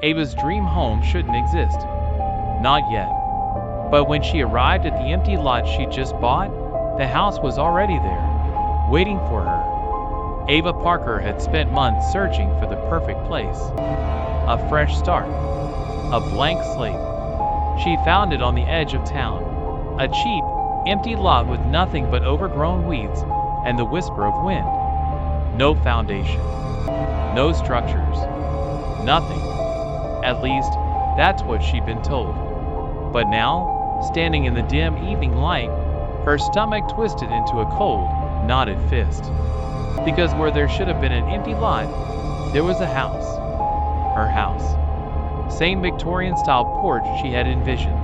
Ava's dream home shouldn't exist. Not yet. But when she arrived at the empty lot she just bought, the house was already there, waiting for her. Ava Parker had spent months searching for the perfect place. A fresh start. A blank slate. She found it on the edge of town. A cheap, empty lot with nothing but overgrown weeds and the whisper of wind. No foundation. No structures. Nothing. At least, that's what she'd been told. But now, standing in the dim evening light, her stomach twisted into a cold, knotted fist. Because where there should have been an empty lot, there was a house. Her house. Same Victorian-style porch she had envisioned.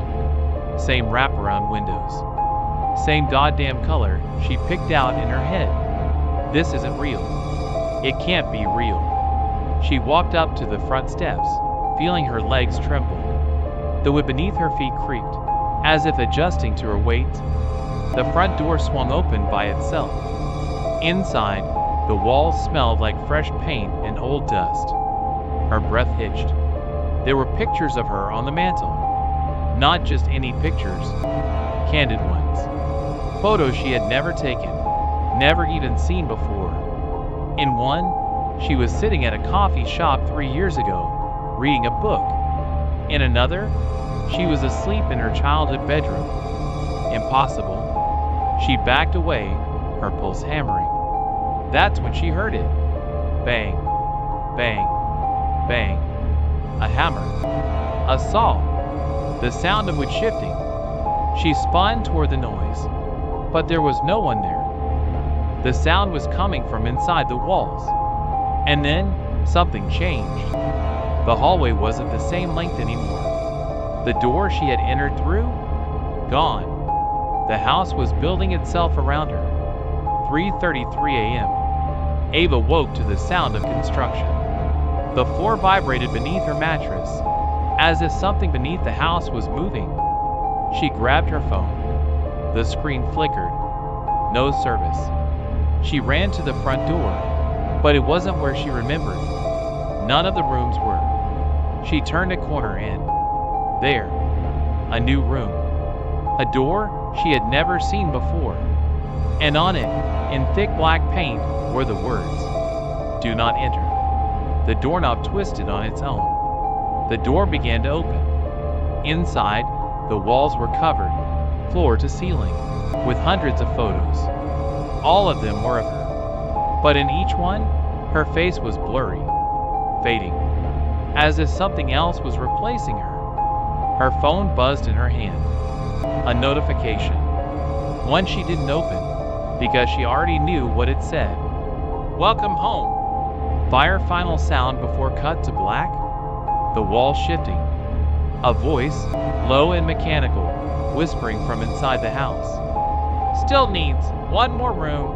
Same wraparound windows. Same goddamn color she picked out in her head. This isn't real. It can't be real. She walked up to the front steps, feeling her legs tremble. The wood beneath her feet creaked, as if adjusting to her weight. The front door swung open by itself. Inside, the walls smelled like fresh paint and old dust. Her breath hitched. There were pictures of her on the mantel. Not just any pictures, candid ones. Photos she had never taken, never even seen before. In one, she was sitting at a coffee shop 3 years ago, reading a book. In another, she was asleep in her childhood bedroom. Impossible. She backed away, her pulse hammering. That's when she heard it. Bang, bang, bang. A hammer. A saw. The sound of wood shifting. She spun toward the noise, but there was no one there. The sound was coming from inside the walls. And then, something changed. The hallway wasn't the same length anymore. The door she had entered through? Gone. The house was building itself around her. 3:33 a.m. Ava woke to the sound of construction. The floor vibrated beneath her mattress, as if something beneath the house was moving. She grabbed her phone. The screen flickered. No service. She ran to the front door, but it wasn't where she remembered. None of the rooms were. She turned a corner and there, a new room. A door she had never seen before. And on it, in thick black paint, were the words, "Do not enter." The doorknob twisted on its own. The door began to open. Inside, the walls were covered, floor to ceiling, with hundreds of photos. All of them were of her. But in each one, her face was blurry, fading, as if something else was replacing her. Her phone buzzed in her hand. A notification. One she didn't open, because she already knew what it said. "Welcome home." Fire final sound before cut to black. The wall shifting. A voice, low and mechanical, whispering from inside the house. "Still needs one more room."